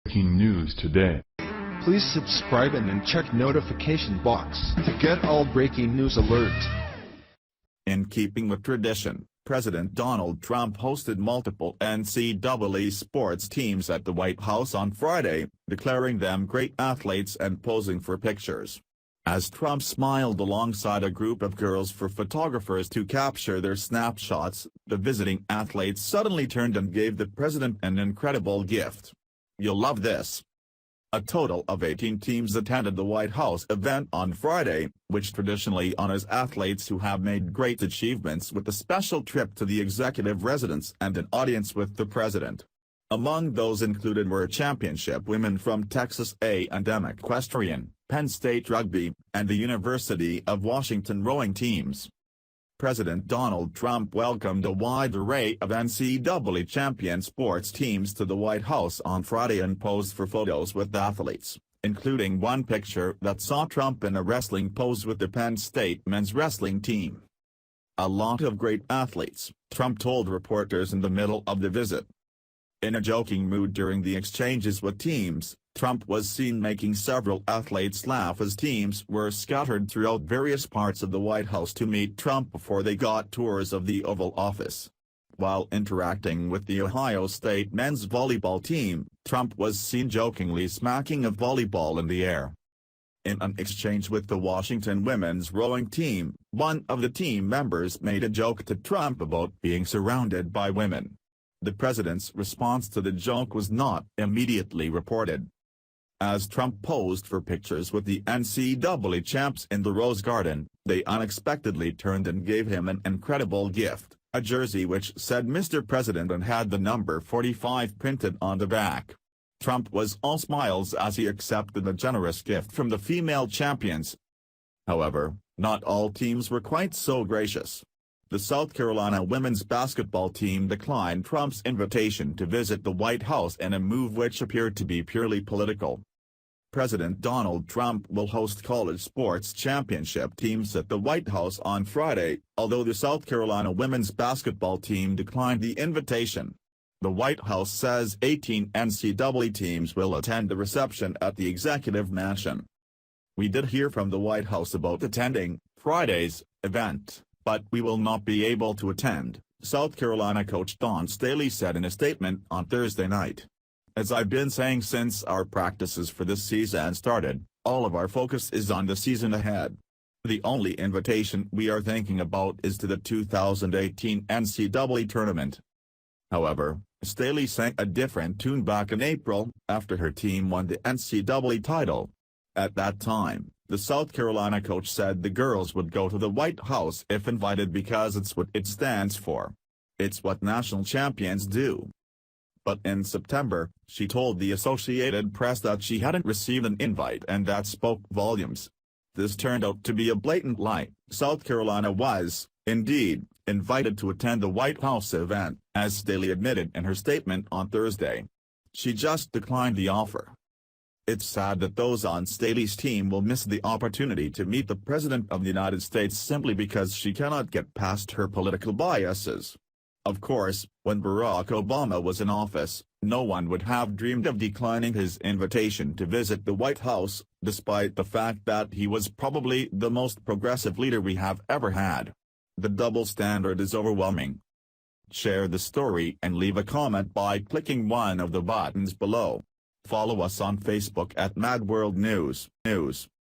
Breaking news today. Please subscribe and then check notification box to get all breaking news alerts. In keeping with tradition, President Donald Trump hosted multiple NCAA sports teams at the White House on Friday, declaring them great athletes and posing for pictures. As Trump smiled alongside a group of girls for photographers to capture their snapshots, the visiting athletes suddenly turned and gave the president an incredible gift. You'll love this. A total of 18 teams attended the White House event on Friday, which traditionally honors athletes who have made great achievements with a special trip to the executive residence and an audience with the president. Among those included were championship women from Texas A&M equestrian, Penn State rugby, and the University of Washington rowing teams. President Donald Trump welcomed a wide array of NCAA champion sports teams to the White House on Friday and posed for photos with athletes, including one picture that saw Trump in a wrestling pose with the Penn State men's wrestling team. "A lot of great athletes," Trump told reporters in the middle of the visit. In a joking mood during the exchanges with teams, Trump was seen making several athletes laugh as teams were scattered throughout various parts of the White House to meet Trump before they got tours of the Oval Office. While interacting with the Ohio State men's volleyball team, Trump was seen jokingly smacking a volleyball in the air. In an exchange with the Washington women's rowing team, one of the team members made a joke to Trump about being surrounded by women. The president's response to the joke was not immediately reported. As Trump posed for pictures with the NCAA champs in the Rose Garden, they unexpectedly turned and gave him an incredible gift, a jersey which said Mr. President and had the number 45 printed on the back. Trump was all smiles as he accepted the generous gift from the female champions. However, not all teams were quite so gracious. The South Carolina women's basketball team declined Trump's invitation to visit the White House in a move which appeared to be purely political. President Donald Trump will host college sports championship teams at the White House on Friday, although the South Carolina women's basketball team declined the invitation. The White House says 18 NCAA teams will attend the reception at the Executive Mansion. "We did hear from the White House about attending Friday's event, but we will not be able to attend," South Carolina coach Dawn Staley said in a statement on Thursday night. "As I've been saying since our practices for this season started, all of our focus is on the season ahead. The only invitation we are thinking about is to the 2018 NCAA tournament." However, Staley sang a different tune back in April, after her team won the NCAA title. At that time, the South Carolina coach said the girls would go to the White House if invited because it's what it stands for. "It's what national champions do." But in September, she told the Associated Press that she hadn't received an invite, and that spoke volumes. This turned out to be a blatant lie. South Carolina was, indeed, invited to attend the White House event, as Staley admitted in her statement on Thursday. She just declined the offer. "It's sad that those on Staley's team will miss the opportunity to meet the President of the United States simply because she cannot get past her political biases. Of course, when Barack Obama was in office, no one would have dreamed of declining his invitation to visit the White House, despite the fact that he was probably the most progressive leader we have ever had. The double standard is overwhelming." Share the story and leave a comment by clicking one of the buttons below. Follow us on Facebook at Mad World News.